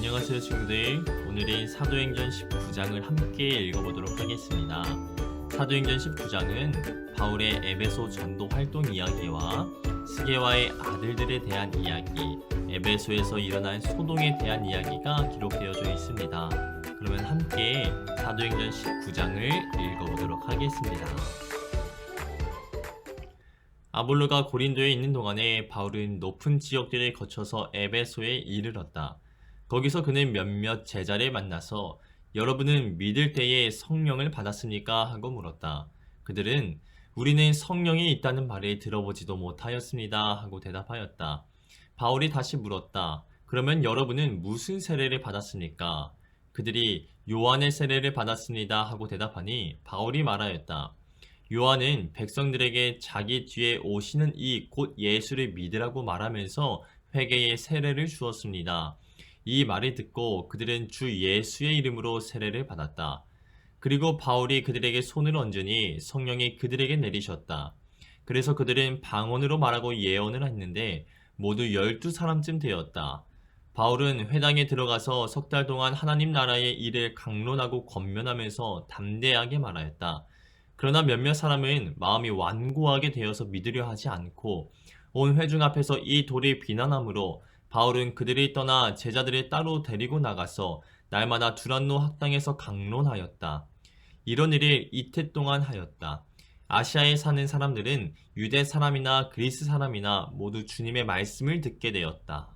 안녕하세요 친구들. 오늘은 사도행전 19장을 함께 읽어보도록 하겠습니다. 사도행전 19장은 바울의 에베소 전도 활동 이야기와 스게와의 아들들에 대한 이야기, 에베소에서 일어난 소동에 대한 이야기가 기록되어져 있습니다. 그러면 함께 사도행전 19장을 읽어보도록 하겠습니다. 아볼로가 고린도에 있는 동안에 바울은 높은 지역들을 거쳐서 에베소에 이르렀다. 거기서 그는 몇몇 제자를 만나서 여러분은 믿을 때에 성령을 받았습니까? 하고 물었다. 그들은 우리는 성령이 있다는 말을 들어보지도 못하였습니다. 하고 대답하였다. 바울이 다시 물었다. 그러면 여러분은 무슨 세례를 받았습니까? 그들이 요한의 세례를 받았습니다. 하고 대답하니 바울이 말하였다. 요한은 백성들에게 자기 뒤에 오시는 이 곧 예수를 믿으라고 말하면서 회개의 세례를 주었습니다. 이 말을 듣고 그들은 주 예수의 이름으로 세례를 받았다. 그리고 바울이 그들에게 손을 얹으니 성령이 그들에게 내리셨다. 그래서 그들은 방언으로 말하고 예언을 했는데 모두 12사람쯤 되었다. 바울은 회당에 들어가서 석 달 동안 하나님 나라의 일을 강론하고 권면하면서 담대하게 말하였다. 그러나 몇몇 사람은 마음이 완고하게 되어서 믿으려 하지 않고 온 회중 앞에서 이 돌이 비난함으로 바울은 그들이 떠나 제자들을 따로 데리고 나가서 날마다 두란노 학당에서 강론하였다. 이런 일을 이틀 동안 하였다. 아시아에 사는 사람들은 유대 사람이나 그리스 사람이나 모두 주님의 말씀을 듣게 되었다.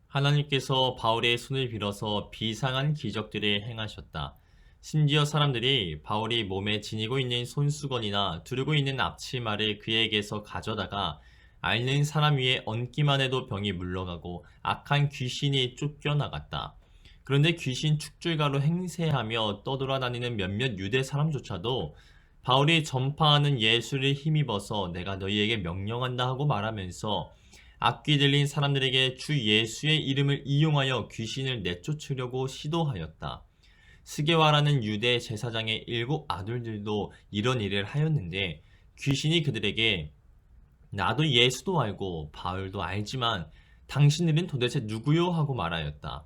하나님께서 바울의 손을 빌어서 비상한 기적들을 행하셨다. 심지어 사람들이 바울이 몸에 지니고 있는 손수건이나 두르고 있는 앞치마를 그에게서 가져다가 앓는 사람 위에 얹기만 해도 병이 물러가고 악한 귀신이 쫓겨나갔다. 그런데 귀신 축줄가로 행세하며 떠돌아다니는 몇몇 유대 사람조차도 바울이 전파하는 예수를 힘입어서 내가 너희에게 명령한다 하고 말하면서 악귀 들린 사람들에게 주 예수의 이름을 이용하여 귀신을 내쫓으려고 시도하였다. 스게와라는 유대 제사장의 7 아들들도 이런 일을 하였는데 귀신이 그들에게 나도 예수도 알고 바울도 알지만 당신들은 도대체 누구요? 하고 말하였다.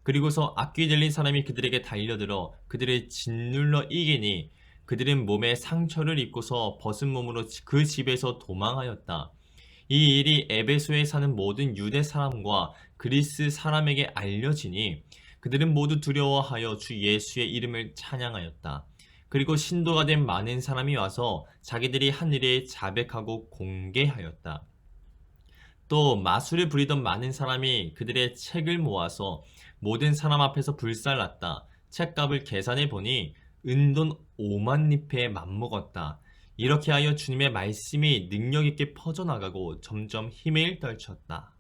그리고서 악귀 들린 사람이 그들에게 달려들어 그들을 짓눌러 이기니 그들은 몸에 상처를 입고서 벗은 몸으로 그 집에서 도망하였다. 이 일이 에베소에 사는 모든 유대 사람과 그리스 사람에게 알려지니 그들은 모두 두려워하여 주 예수의 이름을 찬양하였다. 그리고 신도가 된 많은 사람이 와서 자기들이 한 일에 자백하고 공개하였다. 또 마술을 부리던 많은 사람이 그들의 책을 모아서 모든 사람 앞에서 불살랐다. 책값을 계산해 보니 은돈 5만 리페에 맞먹었다. 이렇게 하여 주님의 말씀이 능력 있게 퍼져나가고 점점 힘을 떨쳤다.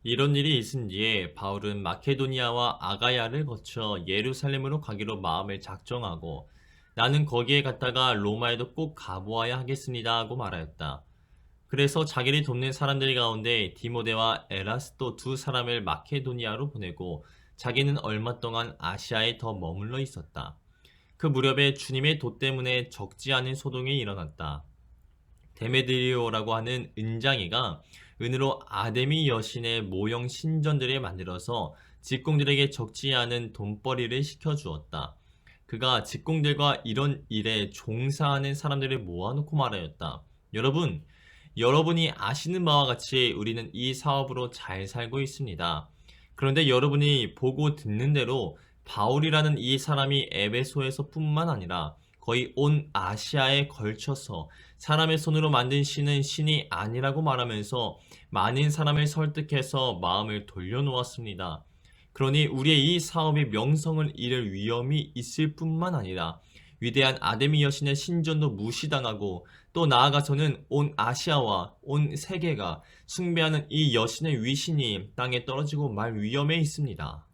이런 일이 있은 뒤에 바울은 마케도니아와 아가야를 거쳐 예루살렘으로 가기로 마음을 작정하고 나는 거기에 갔다가 로마에도 꼭 가보아야 하겠습니다 하고 말하였다. 그래서 자기를 돕는 사람들 가운데 디모데와 에라스도 2사람을 마케도니아로 보내고 자기는 얼마 동안 아시아에 더 머물러 있었다. 그 무렵에 주님의 도 때문에 적지 않은 소동이 일어났다. 데메드리오라고 하는 은장이가 은으로 아데미 여신의 모형 신전들을 만들어서 직공들에게 적지 않은 돈벌이를 시켜주었다. 그가 직공들과 이런 일에 종사하는 사람들을 모아놓고 말하였다. 여러분이 아시는 바와 같이 우리는 이 사업으로 잘 살고 있습니다. 그런데 여러분이 보고 듣는 대로 바울이라는 이 사람이 에베소에서 뿐만 아니라 거의 온 아시아에 걸쳐서 사람의 손으로 만든 신은 신이 아니라고 말하면서 많은 사람을 설득해서 마음을 돌려놓았습니다. 그러니 우리의 이 사업이 명성을 잃을 위험이 있을 뿐만 아니라 위대한 아데미 여신의 신전도 무시당하고 또 나아가서는 온 아시아와 온 세계가 숭배하는 이 여신의 위신이 땅에 떨어지고 말 위험에 있습니다.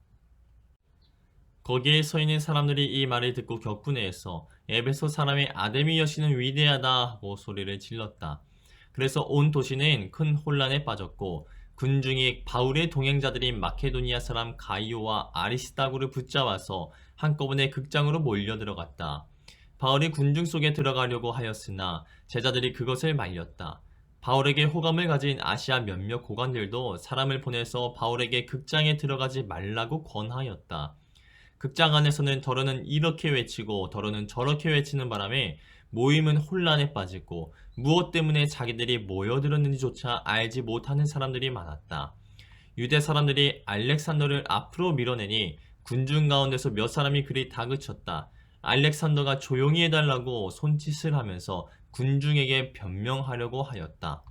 거기에 서 있는 사람들이 이 말을 듣고 격분해서 에베소 사람의 아데미 여신은 위대하다 하고 소리를 질렀다. 그래서 온 도시는 큰 혼란에 빠졌고 군중이 바울의 동행자들인 마케도니아 사람 가이오와 아리스다고를 붙잡아서 한꺼번에 극장으로 몰려 들어갔다. 바울이 군중 속에 들어가려고 하였으나 제자들이 그것을 말렸다. 바울에게 호감을 가진 아시아 몇몇 고관들도 사람을 보내서 바울에게 극장에 들어가지 말라고 권하였다. 극장 안에서는 더러는 이렇게 외치고 더러는 저렇게 외치는 바람에 모임은 혼란에 빠지고 무엇 때문에 자기들이 모여들었는지조차 알지 못하는 사람들이 많았다. 유대 사람들이 알렉산더를 앞으로 밀어내니 군중 가운데서 몇 사람이 그리 다그쳤다. 알렉산더가 조용히 해달라고 손짓을 하면서 군중에게 변명하려고 하였다.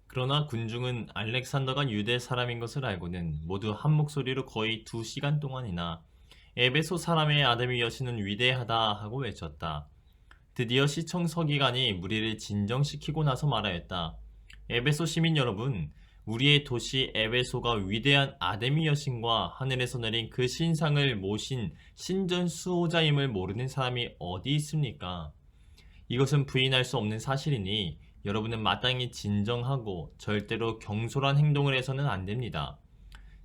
그러나 군중은 알렉산더가 유대 사람인 것을 알고는 모두 한 목소리로 거의 2시간 동안이나 에베소 사람의 아데미 여신은 위대하다 하고 외쳤다. 드디어 시청 서기관이 무리를 진정시키고 나서 말하였다. 에베소 시민 여러분, 우리의 도시 에베소가 위대한 아데미 여신과 하늘에서 내린 그 신상을 모신 신전 수호자임을 모르는 사람이 어디 있습니까? 이것은 부인할 수 없는 사실이니 여러분은 마땅히 진정하고 절대로 경솔한 행동을 해서는 안 됩니다.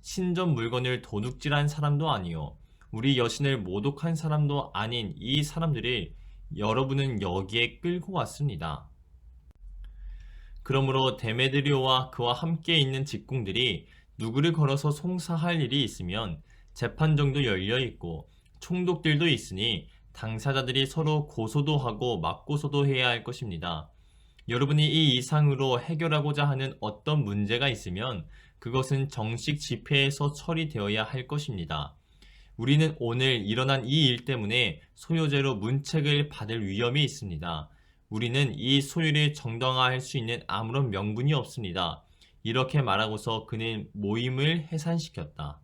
신전 물건을 도둑질한 사람도 아니요, 우리 여신을 모독한 사람도 아닌 이 사람들이 여러분은 여기에 끌고 왔습니다. 그러므로 데메드리오와 그와 함께 있는 직공들이 누구를 걸어서 송사할 일이 있으면 재판정도 열려 있고 총독들도 있으니 당사자들이 서로 고소도 하고 맞고소도 해야 할 것입니다. 여러분이 이 이상으로 해결하고자 하는 어떤 문제가 있으면 그것은 정식 집회에서 처리되어야 할 것입니다. 우리는 오늘 일어난 이 일 때문에 소요죄로 문책을 받을 위험이 있습니다. 우리는 이 소유를 정당화할 수 있는 아무런 명분이 없습니다. 이렇게 말하고서 그는 모임을 해산시켰다.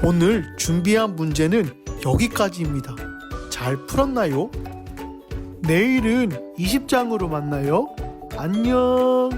오늘 준비한 문제는 여기까지입니다. 잘 풀었나요? 내일은 20장으로 만나요. 안녕.